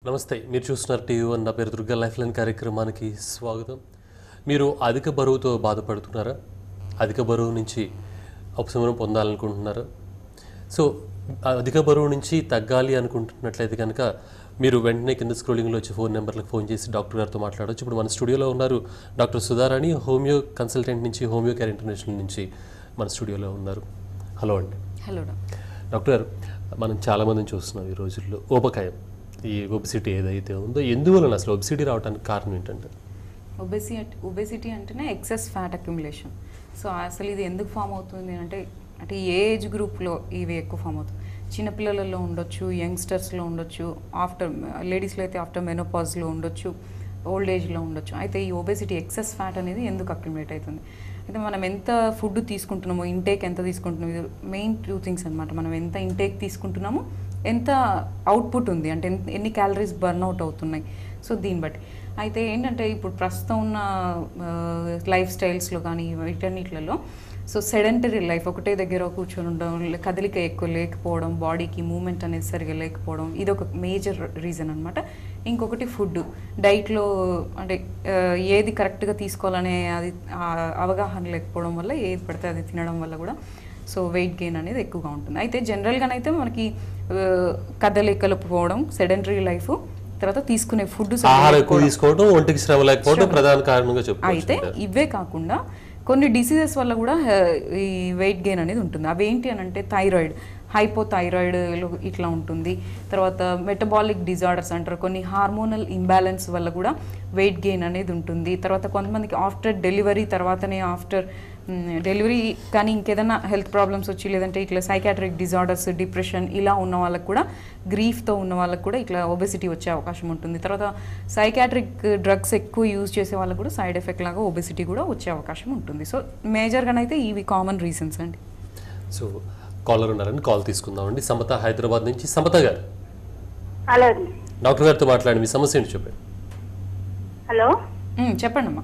నమస్తే, మీరు చూస్తున్నారు టీవీ1. నా పేరు దుర్గా. లైఫ్ లైన్ కార్యక్రమానికి స్వాగతం. మీరు అధిక బరువుతో బాధపడుతున్నారా? అధిక బరువు నుంచి ఉపశమనం పొందాలనుకుంటున్నారా? సో అధిక బరువు నుంచి తగ్గాలి అనుకుంటున్నట్లయితే కనుక మీరు వెంటనే కింద స్క్రోలింగ్లో వచ్చి ఫోన్ నెంబర్లకు ఫోన్ చేసి డాక్టర్ గారితో మాట్లాడవచ్చు. ఇప్పుడు మన స్టూడియోలో ఉన్నారు డాక్టర్ సుధారాణి, హోమియో కన్సల్టెంట్ నుంచి, హోమియో కేర్ ఇంటర్నేషనల్ నుంచి మన స్టూడియోలో ఉన్నారు. హలో అండి. హలో డాక్టర్ గారు, మనం చాలామందిని చూస్తున్నాం ఈ రోజుల్లో ఊబకాయం, ఈ ఒబిసిటీ ఏదైతే ఉందో ఎందువలన అసలు ఒబిసిటీ రావడానికి కారణం ఏంటంటే? ఒబేసిటీ అంటేనే ఎక్సెస్ ఫ్యాట్ అక్యుములేషన్. సో అసలు ఇది ఎందుకు ఫామ్ అవుతుంది అంటే ఏ ఏజ్ గ్రూప్లో ఇవి ఎక్కువ ఫామ్ అవుతుంది? చిన్నపిల్లలలో ఉండొచ్చు, యంగ్స్టర్స్లో ఉండొచ్చు, లేడీస్లో అయితే ఆఫ్టర్ మెనోపాజ్లో ఉండొచ్చు, ఓల్డ్ ఏజ్లో ఉండొచ్చు. అయితే ఈ ఒబేసిటీ ఎక్సెస్ ఫ్యాట్ అనేది ఎందుకు అక్యుములేట్ అవుతుంది? అయితే మనం ఎంత ఫుడ్ తీసుకుంటున్నామో, ఇంటేక్ ఎంత తీసుకుంటున్నామో, ఇది మెయిన్ 2 థింగ్స్ అనమాట. మనం ఎంత ఇంటేక్ తీసుకుంటున్నామో, ఎంత అవుట్పుట్ ఉంది అంటే ఎన్ని క్యాలరీస్ బర్న్ అవుట్ అవుతున్నాయి. సో దీన్ని బట్టి అయితే ఏంటంటే ఇప్పుడు ప్రస్తుతం ఉన్న లైఫ్ స్టైల్స్లో కానీ వీటన్నిటిలలో సో సెడెంటరీ లైఫ్, ఒకటే దగ్గర కూర్చొని ఉండడం, కదలిక ఎక్కువ లేకపోవడం, బాడీకి మూమెంట్ అనేది సరిగా లేకపోవడం, ఇది ఒక మేజర్ రీజన్ అనమాట. ఇంకొకటి ఫుడ్, డైట్లో అంటే ఏది కరెక్ట్గా తీసుకోవాలనే అది అవగాహన లేకపోవడం వల్ల ఏది పడితే అది తినడం వల్ల కూడా సో వెయిట్ గెయిన్ అనేది ఎక్కువగా ఉంటుంది. అయితే జనరల్గానైతే మనకి కదలికలు పోవడం, సెడెంటరీ లైఫ్, తర్వాత తీసుకునే ఫుడ్ తీసుకోవడం, ఒంటికి శ్రమ లేకపోవడం ప్రధాన కారణంగా చెప్పుకోవచ్చు. అయితే ఇవే కాకుండా కొన్ని డిసీజెస్ వల్ల కూడా ఈ వెయిట్ గెయిన్ అనేది ఉంటుంది. అవి ఏంటి అని అంటే థైరాయిడ్, హైపోథైరాయిడ్ ఇట్లా ఉంటుంది. తర్వాత మెటబాలిక్ డిజార్డర్స్ అంటారు, కొన్ని హార్మోనల్ ఇంబ్యాలెన్స్ వల్ల కూడా వెయిట్ గెయిన్ అనేది ఉంటుంది. తర్వాత కొంతమందికి ఆఫ్టర్ డెలివరీ తర్వాతనే ఆఫ్టర్ డెలివరీ కానీ ఇంకేదైనా హెల్త్ ప్రాబ్లమ్స్ వచ్చి, లేదంటే ఇట్లా సైకాట్రిక్ డిజార్డర్స్, డిప్రెషన్ ఇలా ఉన్న వాళ్ళకు కూడా, గ్రీఫ్తో ఉన్న వాళ్ళకు కూడా ఇట్లా ఒబెసిటీ వచ్చే అవకాశం ఉంటుంది. తర్వాత సైకాట్రిక్ డ్రగ్స్ ఎక్కువ యూజ్ చేసే వాళ్ళకు కూడా సైడ్ ఎఫెక్ట్ లాగా ఒబెసిటీ కూడా వచ్చే అవకాశం ఉంటుంది. సో మేజర్గానైతే ఇవి కామన్ రీజన్స్ అండి. సో కాలర్ ఉన్నారని కాల్ తీసుకుందామండి. సమత హైదరాబాద్ నుంచి. సమత గారు, హలో. డాక్టర్ గారితో మాట్లాడి మీ సమస్య ఏంటి చెప్పండి. హలో, చెప్పండి అమ్మా.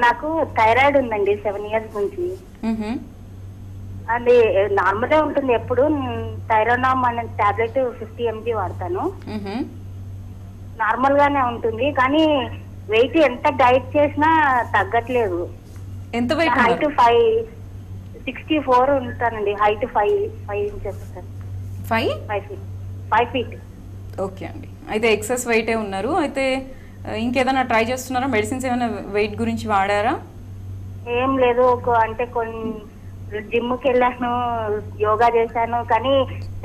నాకు థైరాయిడ్ ఉందండి 7 years నుంచి. అది నార్మల్గా ఉంటుంది. ఎప్పుడు థైరోనామ్ అనే టాబ్లెట్ 50 mg వాడతాను. నార్మల్ గానే ఉంటుంది, కానీ వెయిట్ ఎంత డైట్ చేసినా తగ్గట్లేదు. ఎంత వెయిట్? హైట్ 64 ఉంటానండి. Height 5 inches. 5 feet. ఓకే అండి. అయితే ఎక్సెస్ వెయిటే ఉన్నారు. అయితే ఇంకేదైనా ట్రై చేస్తున్నారా? మెడిసిన్స్ ఏమైనా వెయిట్ గురించి వాడారా? ఏం లేదు. అంటే కొన్ని జిమ్కి వెళ్ళాను, యోగా చేశాను, కానీ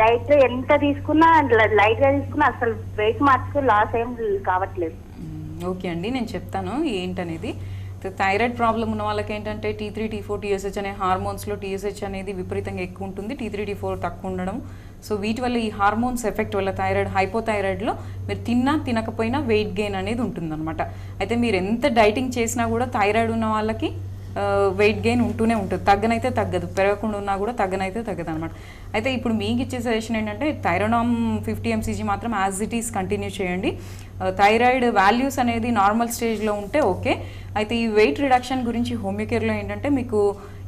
డైట్ ఎంత తీసుకున్నా, లైట్ గా తీసుకున్నా అసలు వెయిట్ మార్చుకు లాస్ ఏం కావట్లేదు. ఓకే అండి, నేను చెప్తాను ఏంటనేది. థైరాయిడ్ ప్రాబ్లం ఉన్న వాళ్ళకి ఏంటంటే T3, T4, TSH అనే హార్మోన్స్లో TSH అనేది విపరీతంగా ఎక్కువ ఉంటుంది, T3, T4 తక్కువ ఉండడం. సో వీటి వల్ల ఈ హార్మోన్స్ ఎఫెక్ట్ వల్ల థైరాయిడ్, హైపోథైరాయిడ్లో మీరు తినకపోయినా వెయిట్ గెయిన్ అనేది ఉంటుందన్నమాట. అయితే మీరు ఎంత డైటింగ్ చేసినా కూడా థైరాయిడ్ ఉన్న వాళ్ళకి వెయిట్ గెయిన్ ఉంటూనే ఉంటుంది. తగ్గనైతే తగ్గదు, పెరగకుండా ఉన్నా కూడా తగ్గనైతే తగ్గదు అనమాట. అయితే ఇప్పుడు మీకు ఇచ్చే సజెషన్ ఏంటంటే థైరోనామ్ 50 mcg మాత్రం యాజ్ ఇట్ ఈస్ కంటిన్యూ చేయండి. థైరాయిడ్ వాల్యూస్ అనేది నార్మల్ స్టేజ్లో ఉంటే ఓకే. అయితే ఈ వెయిట్ రిడక్షన్ గురించి హోమియో కేర్లో ఏంటంటే మీకు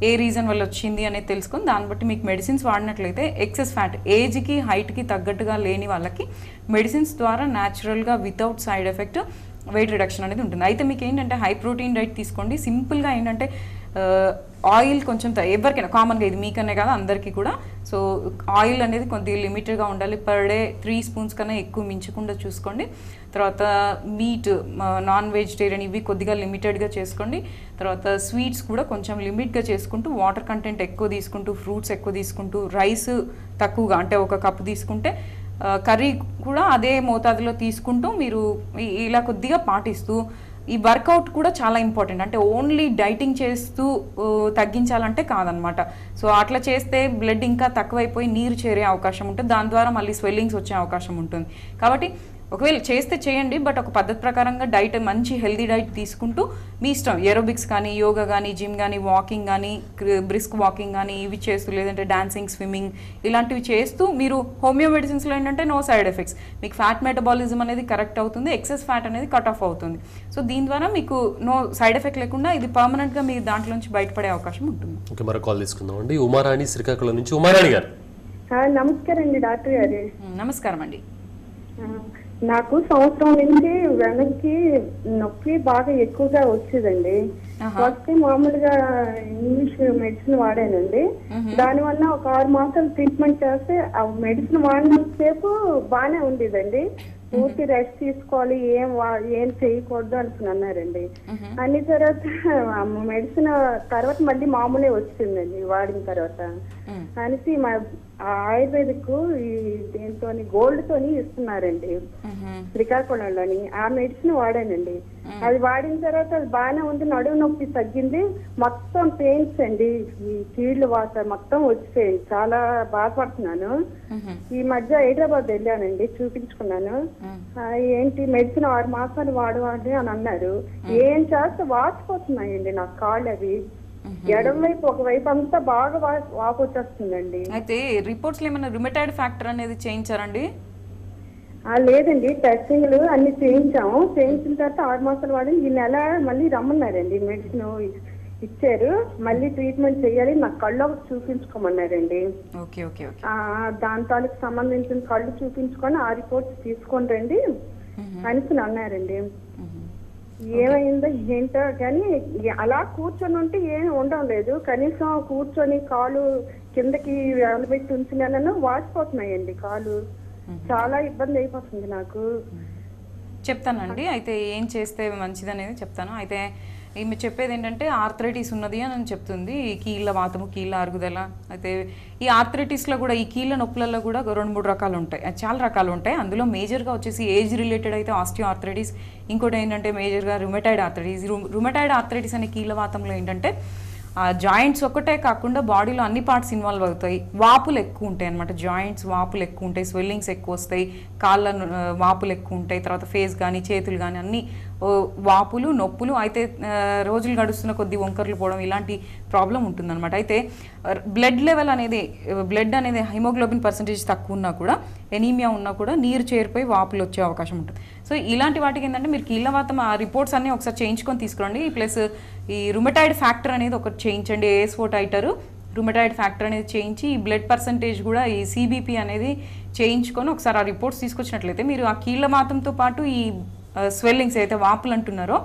ఏ రీజన్ వల్ల వచ్చింది అనేది తెలుసుకొని దాన్ని బట్టి మీకు మెడిసిన్స్ వాడినట్లయితే ఎక్సెస్ ఫ్యాట్, ఏజ్కి హైట్కి తగ్గట్టుగా లేని వాళ్ళకి మెడిసిన్స్ ద్వారా న్యాచురల్గా without side effect weight reduction అనేది ఉంటుంది. అయితే మీకు ఏంటంటే హై ప్రోటీన్ డైట్ తీసుకోండి. సింపుల్గా ఏంటంటే ఆయిల్ కొంచెం ఎవరికైనా కామన్గా, ఇది మీకనే కదా అందరికీ కూడా. సో ఆయిల్ అనేది కొద్దిగా లిమిటెడ్గా ఉండాలి. పర్ డే 3 spoons కన్నా ఎక్కువ మించకుండా చూసుకోండి. తర్వాత మీట్, నాన్ వెజిటేరియన్ ఇవి కొద్దిగా లిమిటెడ్గా చేసుకోండి. తర్వాత స్వీట్స్ కూడా కొంచెం లిమిట్గా చేసుకుంటూ, వాటర్ కంటెంట్ ఎక్కువ తీసుకుంటూ, ఫ్రూట్స్ ఎక్కువ తీసుకుంటూ, రైస్ తక్కువగా అంటే 1 cup తీసుకుంటే కర్రీ కూడా అదే మోతాదులో తీసుకుంటూ మీరు ఇలా కొద్దిగా పాటిస్తూ, ఈ వర్కౌట్ కూడా చాలా ఇంపార్టెంట్. అంటే ఓన్లీ డైటింగ్ చేస్తూ తగ్గించాలంటే కాదనమాట. సో అట్లా చేస్తే బ్లడ్ ఇంకా తక్కువైపోయి నీరు చేరే అవకాశం ఉంటుంది, దాని ద్వారా మళ్ళీ స్వెల్లింగ్స్ వచ్చే అవకాశం ఉంటుంది. కాబట్టి ఒకవేళ చేస్తే చేయండి, బట్ ఒక పద్ధతి ప్రకారంగా డైట్, మంచి హెల్దీ డైట్ తీసుకుంటూ మీ ఇష్టం ఏరోబిక్స్ కానీ, యోగా కానీ, జిమ్ కానీ, వాకింగ్ కానీ, బ్రిస్క్ వాకింగ్ కానీ ఇవి చేస్తూ, లేదంటే డాన్సింగ్, స్విమ్మింగ్ ఇలాంటివి చేస్తూ మీరు హోమియో మెడిసిన్స్లో ఏంటంటే నో సైడ్ ఎఫెక్ట్స్, మీకు ఫ్యాట్ మెటబాలిజం అనేది కరెక్ట్ అవుతుంది, ఎక్సెస్ ఫ్యాట్ అనేది కట్ ఆఫ్ అవుతుంది. సో దీని ద్వారా మీకు నో సైడ్ ఎఫెక్ట్ లేకుండా ఇది పర్మనెంట్గా మీరు దాంట్లో నుంచి బయటపడే అవకాశం ఉంటుంది. ఓకే, మరో కాల్ తీసుకుందాం అండి. ఉమారాణి శ్రీకాకుళం నుంచి. ఉమారాణి గారు, నమస్కారం అండి డాక్టర్ గారు. నమస్కారం అండి. నాకు సంవత్సరం నుంచి వెనక్కి నొప్పి బాగా ఎక్కువగా వచ్చేదండి. ఫస్ట్ మామూలుగా ఇంగ్లీష్ మెడిసిన్ వాడానండి. దానివల్ల ఒక 6 మాసాలు ట్రీట్మెంట్ చేస్తే ఆ మెడిసిన్ వాడినంత సేపు బాగానే ఉండేదండి. పూర్తి రెస్ట్ తీసుకోవాలి, ఏం చేయకూడదు అని అన్నారండి. అన్ని తర్వాత మెడిసిన్ తర్వాత మళ్ళీ మామూలే వచ్చిందండి వాడిన తర్వాత అనేసి మా ఆయుర్వేదిక్ ఈ దీంతో గోల్డ్ తోని ఇస్తున్నారండి శ్రీకాకుళంలోని. ఆ మెడిసిన్ వాడానండి. అది వాడిన తర్వాత అది బాగానే ఉంది, నడుము నొప్పి తగ్గింది, మొత్తం పెయిన్స్ అండి, ఈ కీళ్లు వాస మొత్తం వచ్చాయి, చాలా బాధపడుతున్నాను. ఈ మధ్య హైదరాబాద్ వెళ్ళానండి, చూపించుకున్నాను. ఏంటి మెడిసిన్ 6 మాసాలు వాడవాలి అని అన్నారు. ఏం చేస్తే వాచిపోతున్నాయండి నాకు కాళ్ళు అవి. ఎడం వైపు ఒకవైపు అంతా బాగా వాపు వచ్చేస్తుందండి. అయితే రిపోర్ట్స్ లో ఏమైనా రుమటాయిడ్ ఫ్యాక్టర్ అనేది చేయించారండి? లేదండి, టెస్టింగ్లు అన్ని చేయించాము. చేయించిన తర్వాత 6 మాసాలు వాడి ఈ నెల మళ్ళీ రమ్మన్నారండి, మెడిసిన్ ఇచ్చారు, మళ్ళీ ట్రీట్మెంట్ చేయాలి, నాకు కళ్ళు ఒకటి చూపించుకోమన్నారండి. దాని తాలూకు సంబంధించిన కళ్ళు చూపించుకొని ఆ రిపోర్ట్స్ తీసుకొని రండి అనేసి అన్నారండి. ఏమైందో ఏంటో కానీ అలా కూర్చొని ఉంటే ఏమి ఉండడం లేదు. కనీసం కూర్చొని కాలు కిందకి వేలబెట్టి ఉంచినాను, వాచిపోతున్నాయండి కాలు. చాలా ఇబ్బంది అయిపోతుంది నాకు. చెప్తానండి, అయితే ఏం చేస్తే మంచిది అనేది చెప్తాను. అయితే ఈమె చెప్పేది ఏంటంటే ఆర్థరైటిస్ ఉన్నది అని చెప్తుంది, ఈ కీళ్ళ వాతము, కీళ్ళ అరుగుదల. అయితే ఈ ఆర్థరైటిస్లో కూడా ఈ కీళ్ళ నొప్పులలో కూడా 2-3 రకాలు ఉంటాయి, చాలా రకాలు ఉంటాయి. అందులో మేజర్గా వచ్చేసి ఏజ్ రిలేటెడ్ అయితే ఆస్టియో ఆర్థరైటిస్, ఇంకోటి ఏంటంటే మేజర్గా రుమటాయిడ్ ఆర్థరైటిస్. రుమటాయిడ్ ఆర్థరైటిస్ అనే కీళ్ళ వాతంలో ఏంటంటే జాయింట్స్ ఒక్కటే కాకుండా బాడీలో అన్ని పార్ట్స్ ఇన్వాల్వ్ అవుతాయి, వాపులు ఎక్కువ ఉంటాయి అనమాట. జాయింట్స్ వాపులు ఎక్కువ ఉంటాయి, స్వెల్లింగ్స్ ఎక్కువ వస్తాయి, కాళ్ళ వాపులు ఎక్కువ ఉంటాయి, తర్వాత ఫేస్ కానీ చేతులు కానీ అన్ని వాపులు నొప్పులు. అయితే రోజులు గడుస్తున్న కొద్ది వంకర్లు పోవడం ఇలాంటి ప్రాబ్లం ఉంటుందన్నమాట. అయితే బ్లడ్ లెవెల్ అనేది, బ్లడ్ అనేది హిమోగ్లోబిన్ పర్సంటేజ్ తక్కువ ఉన్నా కూడా, ఎనీమియా ఉన్నా కూడా నీరు చేరిపోయి వాపులు వచ్చే అవకాశం ఉంటుంది. సో ఇలాంటి వాటికి ఏంటంటే మీరు కీళ్ళవాతం ఆ రిపోర్ట్స్ అన్నీ ఒకసారి చేయించుకొని తీసుకురండి. ప్లస్ ఈ రుమటాయిడ్ ఫ్యాక్టర్ అనేది ఒకటి చేయించండి, AS4 టైటర్ రుమటాయిడ్ ఫ్యాక్టర్ అనేది చేయించి, ఈ బ్లడ్ పర్సంటేజ్ కూడా ఈ CBP అనేది చేయించుకొని ఒకసారి ఆ రిపోర్ట్స్ తీసుకొచ్చినట్లయితే మీరు ఆ కీళ్ళవాతంతో పాటు ఈ స్వెల్లింగ్స్ అయితే వాపులు అంటున్నారో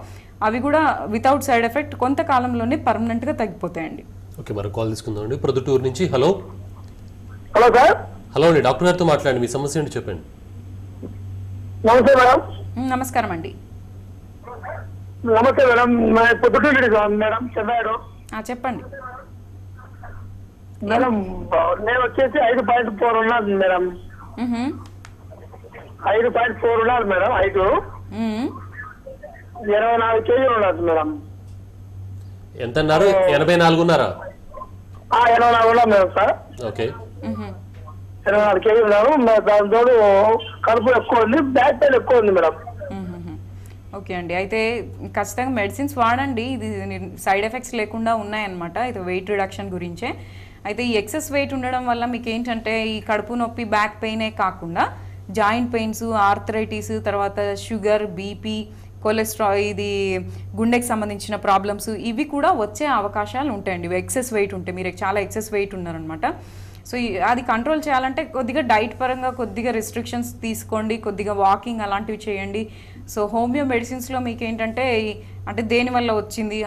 అవి కూడా వితౌట్ సైడ్ ఎఫెక్ట్ కొంతకాలంలోనే పర్మనెంట్గా తగ్గిపోతాయండి. ఓకే, మరి కాల్ తీసుకుందామండి ప్రొద్దుటూరు నుంచి. Hello hello sir. హలో అండి, డాక్టర్ గారితో మాట్లాడండి, మీ సమస్య ఏంటి చెప్పండి. నమస్తే మేడం. నమస్కారం అండి. నమస్తే మేడం, పొద్దుటూరు మేడం, చెప్పాడు. చెప్పండి మేడం. నేను వచ్చేసి 5.4 ఉన్నది మేడం. 5.4 ఉన్నది మేడం. 24 కేజీలు ఉన్నది మేడం. ఎంత అన్నారు? 84 ఉన్నారా? 84 ఉన్నాం మేడం సార్. ఓకే, 24 కేజీలు ఉన్నాము. దాంతో కడుపు ఎక్కువ ఉంది, బ్యాక్ పెయిన్ ఎక్కువ ఉంది మేడం. ఓకే అండి, అయితే ఖచ్చితంగా మెడిసిన్స్ వాడండి, ఇది సైడ్ ఎఫెక్ట్స్ లేకుండా ఉన్నాయన్నమాట. అయితే వెయిట్ రిడక్షన్ గురించే. అయితే ఈ ఎక్సెస్ వెయిట్ ఉండడం వల్ల మీకు ఏంటంటే ఈ కడుపు నొప్పి, బ్యాక్ పెయినే కాకుండా జాయింట్ పెయిన్స్, ఆర్థరైటిస్, తర్వాత షుగర్, బీపీ, కొలెస్ట్రాల్, ఇది గుండెకి సంబంధించిన ప్రాబ్లమ్స్ ఇవి కూడా వచ్చే అవకాశాలు ఉంటాయండి ఎక్సెస్ వెయిట్ ఉంటే. మీరు చాలా ఎక్సెస్ వెయిట్ ఉన్నారనమాట. సో అది కంట్రోల్ చేయాలంటే కొద్దిగా డైట్ పరంగా కొద్దిగా రెస్ట్రిక్షన్స్ తీసుకోండి, కొద్దిగా వాకింగ్ అలాంటివి చేయండి. సో హోమియో మెడిసిన్స్లో మీకు ఏంటంటే అంటే దేనివల్ల వచ్చింది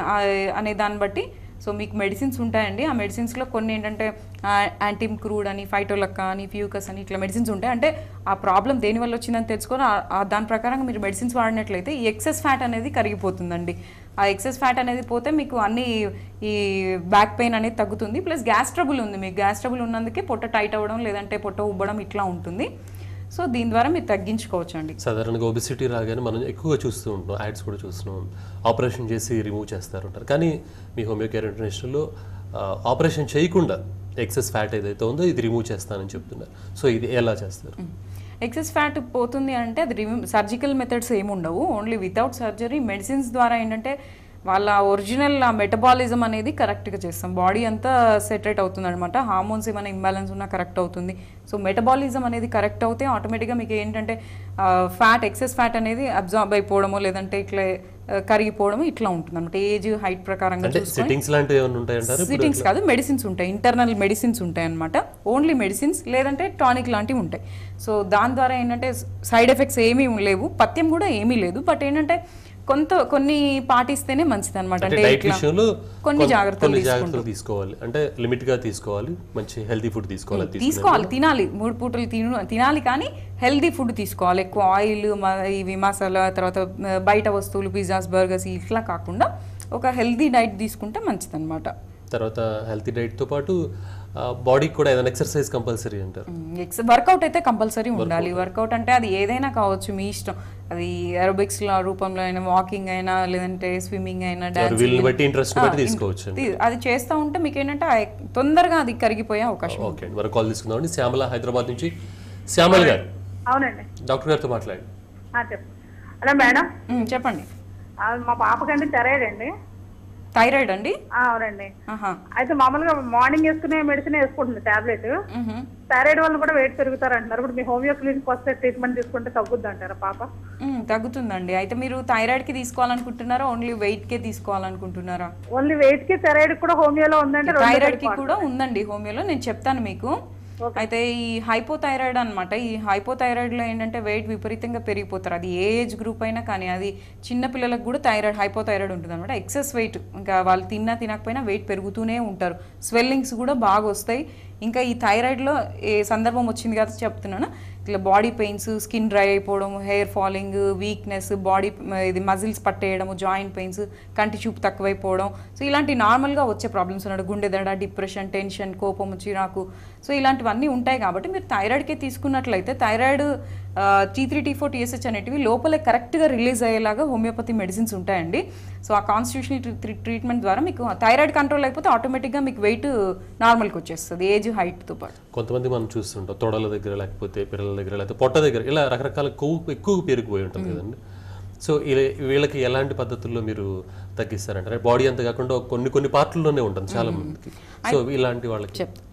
అనే దాన్ని బట్టి సో మీకు మెడిసిన్స్ ఉంటాయండి. ఆ మెడిసిన్స్లో కొన్ని ఏంటంటే యాంటీమ్ క్రూడ్ అని, ఫైటోలక్కా అని, ఫ్యూకస్ అని ఇట్లా మెడిసిన్స్ ఉంటాయి. అంటే ఆ ప్రాబ్లం దేనివల్ల వచ్చిందని తెలుసుకొని దాని ప్రకారంగా మీరు మెడిసిన్స్ వాడినట్లయితే ఈ ఎక్సెస్ ఫ్యాట్ అనేది కరిగిపోతుందండి. ఆ ఎక్సెస్ ఫ్యాట్ అనేది పోతే మీకు అన్ని ఈ బ్యాక్ పెయిన్ అనేది తగ్గుతుంది. ప్లస్ గ్యాస్ ట్రబుల్ ఉంది, మీకు గ్యాస్ ట్రబుల్ ఉన్నందుకే పొట్ట టైట్ అవ్వడం, లేదంటే పొట్ట ఉబ్బడం ఇట్లా ఉంటుంది. సో దీని ద్వారా మీరు తగ్గించుకోవచ్చు అండి. సాధారణంగా ఒబిసిటీ రాగానే మనం ఎక్కువగా చూస్తూ ఉంటాం, యాడ్స్ కూడా చూస్తున్నాం, ఆపరేషన్ చేసి రిమూవ్ చేస్తారు ఉంటారు. కానీ మీ హోమియో కేర్ ఇంటర్నేషనల్లో ఆపరేషన్ చేయకుండా ఎక్సెస్ ఫ్యాట్ ఏదైతే ఉందో ఇది రిమూవ్ చేస్తానని చెప్తున్నారు. సో ఇది ఎలా చేస్తారు? ఎక్సెస్ ఫ్యాట్ పోతుంది అంటే అది సర్జికల్ మెథడ్స్ ఏమి ఉండవు, ఓన్లీ వితౌట్ సర్జరీ మెడిసిన్స్ ద్వారా ఏంటంటే వాళ్ళ ఒరిజినల్ ఆ మెటబాలిజం అనేది కరెక్ట్గా చేస్తాం. బాడీ అంతా సెటరేట్ అవుతుంది అనమాట. హార్మోన్స్ ఏమైనా ఇంబ్యాలెన్స్ ఉన్నా కరెక్ట్ అవుతుంది. సో మెటబాలిజం అనేది కరెక్ట్ అవుతే ఆటోమేటిక్గా మీకు ఏంటంటే ఫ్యాట్, ఎక్సెస్ ఫ్యాట్ అనేది అబ్జార్బ్ అయిపోవడము, లేదంటే ఇట్లా కరిగిపోవడము ఇట్లా ఉంటుంది అనమాట. ఏజ్, హైట్ ప్రకారంగా సిట్టింగ్స్ కాదు, మెడిసిన్స్ ఉంటాయి, ఇంటర్నల్ మెడిసిన్స్ ఉంటాయి అనమాట. ఓన్లీ మెడిసిన్స్ లేదంటే టానిక్ లాంటివి ఉంటాయి. సో దాని ద్వారా ఏంటంటే సైడ్ ఎఫెక్ట్స్ ఏమీ లేవు, పథ్యం కూడా ఏమీ లేదు. బట్ ఏంటంటే కొన్ని పాటిస్తేనే మంచిది అనమాట. అంటే కొన్ని జాగ్రత్తలు తీసుకోవాలి, అంటే లిమిట్ గా తీసుకోవాలి, మంచి హెల్తీ ఫుడ్ తీసుకోవాలి, తినాలి 3 పూటలు తినాలి, కానీ హెల్తీ ఫుడ్ తీసుకోవాలి. ఎక్కువ ఆయిల్, ఇవి మసాలా, తర్వాత బయట వస్తువులు, పిజ్జాస్, బర్గర్స్ ఇట్లా కాకుండా ఒక హెల్తీ డైట్ తీసుకుంటే మంచిది అనమాట. తర్వాత హెల్తీ డైట్ తో పాటు బాడీకి కూడా ఏదైనా ఎక్సర్సైజ్ కంపల్సరీ అంటారు. వర్కౌట్ అయితే కంపల్సరీ ఉండాలి. వర్కౌట్ అంటే అది ఏదైనా కావచ్చు, మీ ఇష్టం. అది ఏరోబిక్స్ రూపంలో అయినా, వాకింగ్ అయినా, లేదంటే స్విమ్మింగ్ అయినా, అది చేస్తూ ఉంటే మీకు ఏంటంటే తొందరగా అది కరిగిపోయే అవకాశం. ఓకే, మరి కాల్ తీసుకుందామండి. శ్యామల హైదరాబాద్ నుంచి. శ్యామల గారు, అవునండి, డాక్టర్ గారితో మాట్లాడండి. Hello madam. చెప్పండి. మా పాపకంటే థైరాయిడ్ థైరాయిడ్ అండి? అవునండి. అయితే మామూలుగా మార్నింగ్ వేసుకునే మెడిసిన్ వేసుకుంటుంది, టాబ్లెట్. థైరాయిడ్ వల్ల కూడా వెయిట్ పెరుగుతారు అంటున్నారు. ఇప్పుడు మీ హోమియో క్లినిక్ వస్తే ట్రీట్మెంట్ తీసుకుంటే తగ్గుద్ది అంటారా పాప? తగ్గుతుందండి. అయితే మీరు థైరాయిడ్ కి తీసుకోవాలనుకుంటున్నారా, ఓన్లీ వెయిట్ కే తీసుకోవాలనుకుంటున్నారా? ఓన్లీ వెయిట్ కి థైరాయిడ్ కూడా హోమియోలో ఉందంటే? థైరాయిడ్ కి కూడా ఉందండి హోమియోలో, నేను చెప్తాను మీకు. అయితే ఈ హైపోథైరాయిడ్ అనమాట, ఈ హైపోథైరాయిడ్లో ఏంటంటే వెయిట్ విపరీతంగా పెరిగిపోతారు. అది ఏ ఏజ్ గ్రూప్ అయినా కానీ, అది చిన్న పిల్లలకు కూడా హైపోథైరాయిడ్ ఉంటుంది అనమాట. ఎక్సెస్ వెయిట్, ఇంకా వాళ్ళు తినకపోయినా వెయిట్ పెరుగుతూనే ఉంటారు. స్వెల్లింగ్స్ కూడా బాగా వస్తాయి. ఇంకా ఈ థైరాయిడ్లో ఏ సందర్భం వచ్చింది కదా చెప్తున్నాను, ఇట్లా బాడీ పెయిన్స్, స్కిన్ డ్రై అయిపోవడం, హెయిర్ ఫాలింగ్, వీక్నెస్, బాడీ ఇది మజిల్స్ పట్టేయడము, జాయింట్ పెయిన్స్, కంటి చూపు తక్కువైపోవడం. సో ఇలాంటి నార్మల్గా వచ్చే ప్రాబ్లమ్స్ ఉన్నాడు. గుండె దడ, డిప్రెషన్, టెన్షన్, కోపం, చిరాకు, సో ఇలాంటివన్నీ ఉంటాయి. కాబట్టి మీరు థైరాయిడ్కే తీసుకున్నట్లయితే థైరాయిడ్ T3, T4, TSH అనేటివి లోపల కరెక్ట్గా రిలీజ్ అయ్యేలాగా హోమియోపతి మెడిసిన్స్ ఉంటాయండి. సో ఆ కాన్స్టిట్యూషనల్ ట్రీట్మెంట్ ద్వారా మీకు థైరాయిడ్ కంట్రోల్ అయిపోతే ఆటోమేటిక్గా మీకు వెయిట్ నార్మల్కి వచ్చేస్తుంది, ఏజ్, హైట్తో పాటు. కొంతమంది మనం చూస్తుంటాం తొడల దగ్గర, లేకపోతే పిల్లల దగ్గర, లేకపోతే పొట్ట దగ్గర, ఇలా రకరకాల కొవ్వు ఎక్కువ పెరిగిపోయి ఉంటుంది కదండి. సో వీళ్ళకి ఎలాంటి పద్ధతుల్లో మీరు తగ్గిస్తారంటారు? బాడీ అంతా కాకుండా కొన్ని పార్ట్లలోనే ఉంటుంది చాలా మందికి. సో ఇలాంటి వాళ్ళకి చెప్తాను.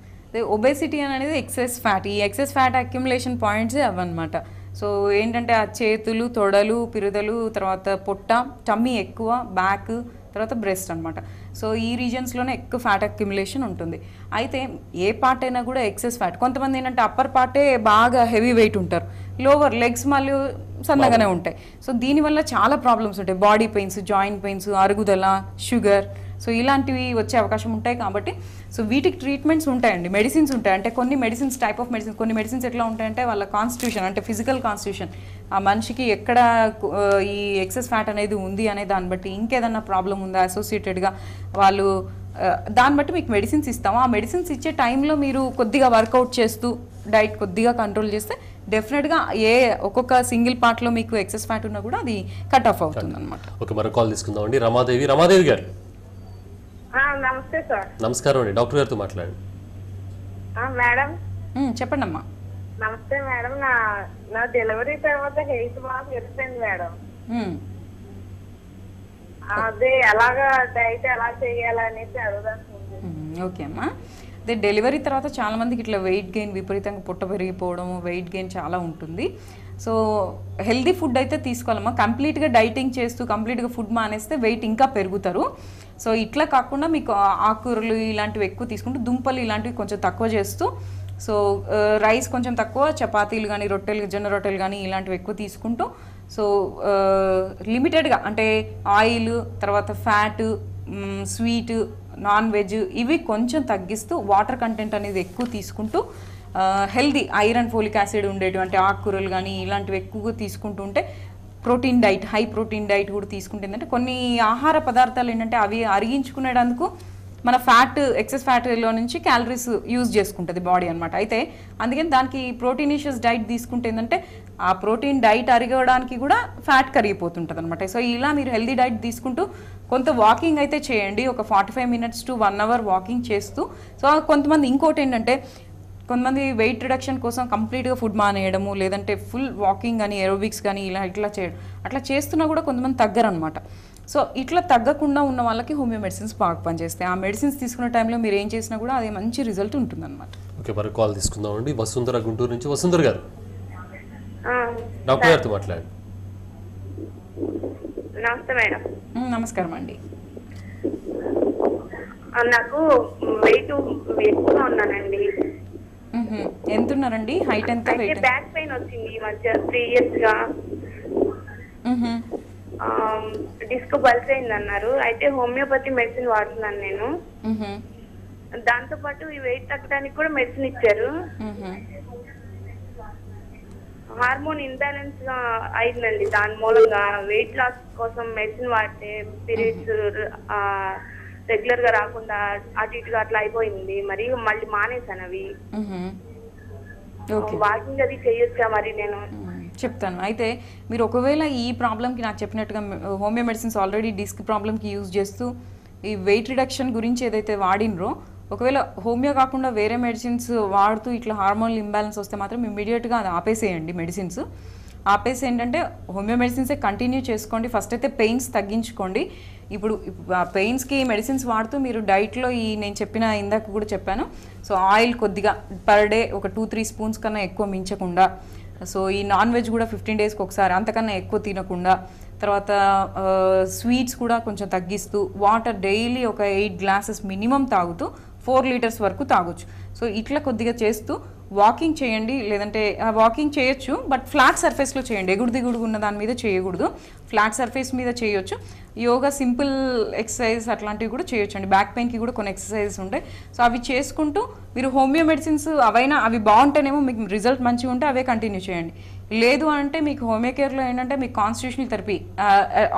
ఒబేసిటీ అనేది ఎక్సెస్ ఫ్యాట్. ఈ ఎక్సెస్ ఫ్యాట్ అక్యుములేషన్ పాయింట్స్ అవన్నమాట. సో ఏంటంటే ఆ చేతులు, తొడలు, పిరుదలు, తర్వాత పొట్ట, టమ్మీ ఎక్కువ, బ్యాక్, తర్వాత బ్రెస్ట్ అనమాట. సో ఈ రీజన్స్లోనే ఎక్కువ ఫ్యాట్ అక్యుములేషన్ ఉంటుంది. అయితే ఏ పార్ట్ అయినా కూడా ఎక్సెస్ ఫ్యాట్. కొంతమంది ఏంటంటే అప్పర్ పార్టే బాగా హెవీ వెయిట్ ఉంటారు, లోవర్ లెగ్స్ మళ్ళీ సన్నగానే ఉంటాయి. సో దీనివల్ల చాలా ప్రాబ్లమ్స్ ఉంటాయి, బాడీ పెయిన్స్, జాయింట్ పెయిన్స్, అరుగుదల, షుగర్, సో ఇలాంటివి వచ్చే అవకాశం ఉంటాయి. కాబట్టి సో వీటికి ట్రీట్మెంట్స్ ఉంటాయండి, మెడిసిన్స్ ఉంటాయి. అంటే కొన్ని మెడిసిన్స్, టైప్ ఆఫ్ మెడిసిన్స్, కొన్ని మెడిసిన్స్ ఎట్లా ఉంటాయంటే వాళ్ళ కాన్స్టిట్యూషన్, అంటే ఫిజికల్ కాన్స్టిట్యూషన్, ఆ మనిషికి ఎక్కడ ఈ ఎక్సెస్ ఫ్యాట్ అనేది ఉంది అనే దాన్ని బట్టి, ఇంకేదన్నా ప్రాబ్లం ఉందా అసోసియేటెడ్గా, వాళ్ళు దాన్ని బట్టి మీకు మెడిసిన్స్ ఇస్తాము. ఆ మెడిసిన్స్ ఇచ్చే టైంలో మీరు కొద్దిగా వర్కౌట్ చేస్తూ డైట్ కొద్దిగా కంట్రోల్ చేస్తే డెఫినెట్గా ఒక్కొక్క సింగిల్ పార్ట్లో మీకు ఎక్సెస్ ఫ్యాట్ ఉన్నా కూడా అది కట్ ఆఫ్ అవుతుంది అనమాట. ఓకే, మరి కాల్ తీసుకుందామండి. రమాదేవి గారు. నమస్తే సార్. నమస్కారం అండి, డాక్టర్ గారితో మాట్లాడండి. మేడం చెప్పండి అమ్మా. నమస్తే మేడం. నా డెలివరీ తర్వాత హెయిట్ బాగా పెరిగిపోయింది మేడం. అదే ఎలాగా డైట్ ఎలా చేయాలనేసి అడుగుదాం. ఓకే అమ్మా. అదే డెలివరీ తర్వాత చాలా మందికి ఇట్లా వెయిట్ గెయిన్, విపరీతంగా పొట్ట పెరిగిపోవడం, వెయిట్ గెయిన్ చాలా ఉంటుంది. సో హెల్దీ ఫుడ్ అయితే తీసుకోవాలమ్మా. కంప్లీట్గా డైటింగ్ చేస్తూ కంప్లీట్గా ఫుడ్ మానేస్తే వెయిట్ ఇంకా పెరుగుతారు. సో ఇట్లా కాకుండా మీకు ఆకుకూరలు ఇలాంటివి ఎక్కువ తీసుకుంటూ, దుంపలు ఇలాంటివి కొంచెం తక్కువ చేస్తూ, సో రైస్ కొంచెం తక్కువ, చపాతీలు కానీ, రొట్టెలు, జొన్న రొట్టెలు కానీ ఇలాంటివి ఎక్కువ తీసుకుంటూ, సో లిమిటెడ్గా, అంటే ఆయిల్, తర్వాత ఫ్యాట్, స్వీట్, నాన్ వెజ్ ఇవి కొంచెం తగ్గిస్తూ, వాటర్ కంటెంట్ అనేది ఎక్కువ తీసుకుంటూ, హెల్దీ ఐరన్, ఫోలిక్ యాసిడ్ ఉండేటువంటి ఆకుకూరలు కానీ ఇలాంటివి ఎక్కువగా తీసుకుంటూ ఉంటే, protein diet, high protein diet కూడా తీసుకుంటే ఏంటంటే కొన్ని ఆహార పదార్థాలు ఏంటంటే అవి అరిగించుకునేందుకు మన ఫ్యాట్, ఎక్సెస్ ఫ్యాట్లో నుంచి క్యాలరీస్ యూజ్ చేసుకుంటుంది బాడీ అనమాట. అయితే అందుకని దానికి ప్రోటీనిషియస్ డైట్ తీసుకుంటే ఏంటంటే ఆ ప్రోటీన్ డైట్ అరిగడానికి కూడా ఫ్యాట్ కరిగిపోతుంటుంది అనమాట. సో ఇలా మీరు హెల్దీ డైట్ తీసుకుంటూ కొంత వాకింగ్ అయితే చేయండి, ఒక 45 minutes to 1 hour వాకింగ్ చేస్తూ. సో కొంతమంది ఇంకోటి ఏంటంటే, కొంతమంది వెయిట్ రిడక్షన్ కోసం కంప్లీట్గా ఫుడ్ మానేయడము, లేదంటే ఫుల్ వాకింగ్ కానీ, ఏరోబిక్స్ కానీ ఇట్లా చేయడం, అట్లా చేస్తున్నా కూడా కొంతమంది తగ్గరనమాట. సో ఇట్లా తగ్గకుండా ఉన్న వాళ్ళకి హోమియో మెడిసిన్స్ బాగా పనిచేస్తాయి. ఆ మెడిసిన్స్ తీసుకున్న టైంలో మీరు ఏం చేసినా కూడా అది మంచి రిజల్ట్ ఉంటుందన్నమాట. ఓకే, మరి కాల్ తీసుకుందామండి. వసుంధర గుంటూరు నుంచి. వసుంధర గారు, డాక్టర్ గారితో మాట్లాడండి. నమస్తే మేడం. నమస్కారం అండి. నాకు వెయిట్ ఎక్కువగా ఉన్నానండి. ఎంత ఉన్నారండి? హైట్ ఎంత? వెయిట్? బ్యాక్ పెయిన్ వచ్చింది ఈ మధ్య 3 years గా. డిస్క్ బల్జ్ అయింది అన్నారు. అయితే హోమియోపతి మెడిసిన్ వాడుతున్నాను నేను. దాంతో పాటు ఈ వెయిట్ తగ్గడానికి కూడా మెడిసిన్ ఇచ్చారు. హార్మోన్ ఇంబ్యాలెన్స్ గా అయిందండి. దాని మూలంగా వెయిట్ లాస్ కోసం మెడిసిన్ వాడితే పీరియడ్స్ రెగ్యులర్ గా రాకుండా అటు ఇటుగా అట్లా అయిపోయింది. మరి మళ్ళీ మానేశాను అవి. వాకింగ్ అది చేయొచ్చా మరి? నేను చెప్తాను. అయితే మీరు ఒకవేళ ఈ ప్రాబ్లంకి నాకు చెప్పినట్టుగా హోమియో మెడిసిన్స్ ఆల్రెడీ డిస్క్ ప్రాబ్లంకి యూజ్ చేస్తూ ఈ వెయిట్ రిడక్షన్ గురించి ఏదైతే వాడినరో, ఒకవేళ హోమియో కాకుండా వేరే మెడిసిన్స్ వాడుతూ ఇట్లా హార్మోనల్ ఇంబ్యాలెన్స్ వస్తే మాత్రం ఇమ్మీడియట్గా అది ఆపేసేయండి. మెడిసిన్స్ ఆపేసి ఏంటంటే హోమియో మెడిసిన్సే కంటిన్యూ చేసుకోండి. ఫస్ట్ అయితే పెయిన్స్ తగ్గించుకోండి. ఇప్పుడు పెయిన్స్కి మెడిసిన్స్ వాడుతూ మీరు డైట్లో ఈ నేను చెప్పిన ఇందాక కూడా చెప్పాను. సో ఆయిల్ కొద్దిగా పర్ డే ఒక 2-3 స్పూన్స్ కన్నా ఎక్కువ మించకుండా, సో ఈ నాన్ వెజ్ కూడా 15 daysకి ఒకసారి, అంతకన్నా ఎక్కువ తినకుండా, తర్వాత స్వీట్స్ కూడా కొంచెం తగ్గిస్తూ, వాటర్ డైలీ ఒక 8 glasses మినిమం తాగుతూ 4 liters వరకు తాగొచ్చు. సో ఇట్లా కొద్దిగా చేస్తూ వాకింగ్ చేయండి. లేదంటే వాకింగ్ చేయొచ్చు, బట్ ఫ్లాట్ సర్ఫేస్లో చేయండి. ఎగుడు దిగుడు ఉన్న దాని మీద చేయకూడదు. ఫ్లాట్ సర్ఫేస్ మీద చేయొచ్చు. యోగా, సింపుల్ ఎక్సర్సైజ్ అట్లాంటివి కూడా చేయొచ్చు అండి. బ్యాక్ పెయిన్కి కూడా కొన్ని ఎక్సర్సైజెస్ ఉంటాయి. సో అవి చేసుకుంటూ మీరు హోమియో మెడిసిన్స్ అవి బాగుంటేనేమో మీకు రిజల్ట్ మంచిగా ఉంటే అవే కంటిన్యూ చేయండి. లేదు అంటే మీకు హోమియో కేర్లో ఏంటంటే మీకు కాన్స్టిట్యూషనల్ థెరపీ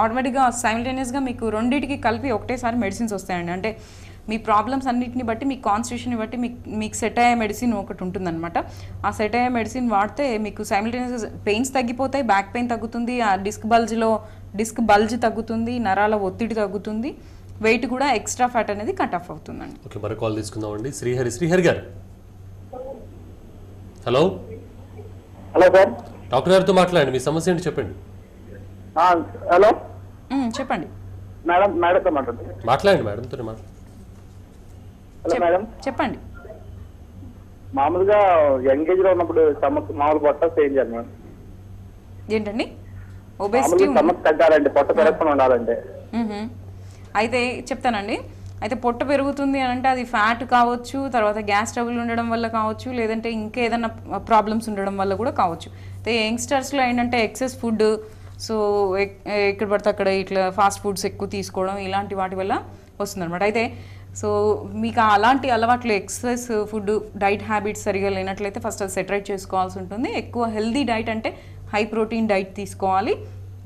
ఆటోమేటిక్గా సైమల్టేనియస్గా మీకు రెండింటికి కలిపి ఒకటేసారి మెడిసిన్స్ వస్తాయండి. అంటే మీ ప్రాబ్లమ్స్ అన్నిటిని బట్టి, మీ కాన్స్టిట్యూషన్ని బట్టి మీకు సెట్ అయ్యే మెడిసిన్ ఒకటి ఉంటుందన్నమాట. ఆ సెట్ అయ్యే మెడిసిన్ వాడితే మీకు సైమల్టేనియస్ పెయిన్స్ తగ్గిపోతాయి, బ్యాక్ పెయిన్ తగ్గుతుంది, ఆ డిస్క్ బల్జ్ తగ్గుతుంది, నరాల ఒత్తిడి తగ్గుతుంది, వెయిట్ కూడా ఎక్స్ట్రా ఫ్యాట్ అనేది కట్ ఆఫ్ అవుతుందండి. ఓకే, మరి కాల్ తీసుకుందామండి. శ్రీహరి గారు. హలో సార్, డాక్టర్ గారితో మాట్లాడండి. మీ సమస్య ఏంటి చెప్పండి. హలో చెప్పండి మేడంతో మాట్లాడండి. మేడంతో మేడం చెప్పండి. మామూలుగా యంగ్ ఏజ్ లో ఉన్నప్పుడు మామూలు పొట్ట చేంజ్ చేయాలి మేడం. ఏంటండి? ఒబేసిటీ తగ్గాలంటే పొట్ట పెరగకుండా ఉండాలంటే అయితే చెప్తానండి. అయితే పొట్ట పెరుగుతుంది అని అంటే అది ఫ్యాట్ కావచ్చు, తర్వాత గ్యాస్ ట్రబుల్ ఉండడం వల్ల కావచ్చు, లేదంటే ఇంకా ఏదైనా ప్రాబ్లమ్స్ ఉండడం వల్ల కూడా కావచ్చు. అయితే యంగ్స్టర్స్లో ఏంటంటే ఎక్సెస్ ఫుడ్, సో ఎక్కడ పడితే అక్కడ ఇట్లా ఫాస్ట్ ఫుడ్స్ ఎక్కువ తీసుకోవడం, ఇలాంటి వాటి వల్ల వస్తుందన్నమాట. అయితే సో మీకు అలాంటి అలవాట్లు, ఎక్సెస్ ఫుడ్, డైట్ హ్యాబిట్స్ సరిగా లేనట్లయితే ఫస్ట్ అది సెటరేట్ చేసుకోవాల్సి ఉంటుంది. ఎక్కువ హెల్దీ డైట్ అంటే హై ప్రోటీన్ డైట్ తీసుకోవాలి.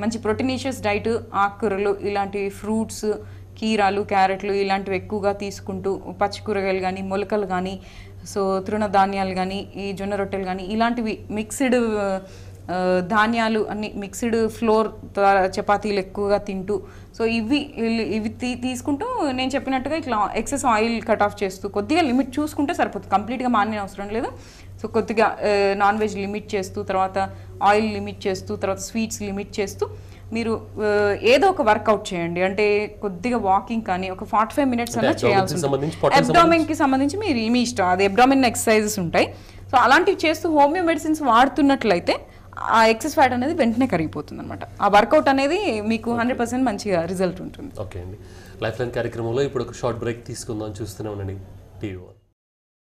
మంచి ప్రోటీనిషియస్ డైట్, ఆకుకూరలు, ఇలాంటి ఫ్రూట్స్, కీరాలు, క్యారెట్లు ఇలాంటివి ఎక్కువగా తీసుకుంటూ, పచ్చి కూరగాయలు కానీ, మొలకలు కానీ, సో తృణధాన్యాలు కానీ, ఈ జొన్న రొట్టెలు కానీ, ఇలాంటివి మిక్స్డ్ ధాన్యాలు అన్ని మిక్స్డ్ ఫ్లోర్ చపాతీలు ఎక్కువగా తింటూ, సో ఇవి తీసుకుంటూ నేను చెప్పినట్టుగా ఇట్లా ఎక్సెస్ ఆయిల్ కట్ ఆఫ్ చేస్తూ కొద్దిగా లిమిట్ చూసుకుంటే సరిపోతుంది. కంప్లీట్గా మానే అవసరం లేదు. సో కొద్దిగా నాన్ వెజ్ లిమిట్ చేస్తూ, తర్వాత ఆయిల్ లిమిట్ చేస్తూ, తర్వాత స్వీట్స్ లిమిట్ చేస్తూ మీరు ఏదో ఒక వర్కౌట్ చేయండి. అంటే కొద్దిగా వాకింగ్ కానీ ఒక 45 minutes అలా చేయాల్సి ఉంటుంది. అబ్డామిన్కి సంబంధించి మీ ఇష్టం, అది అబ్డామిన్ ఎక్సర్సైజెస్ ఉంటాయి. సో అలాంటివి చేస్తూ హోమియో మెడిసిన్స్ వాడుతున్నట్లయితే ఆ ఎక్సెస్ ఫ్యాట్ అనేది వెంటనే కరిగిపోతుంది అనమాట. ఆ వర్కౌట్ అనేది మీకు 100% మంచిగా రిజల్ట్ ఉంటుంది. ఓకే అండి. లైఫ్ లైన్ కార్యక్రమంలో ఇప్పుడు ఒక షార్ట్ బ్రేక్ తీసుకుందాం. చూస్తూనే ఉండండి టీవీ.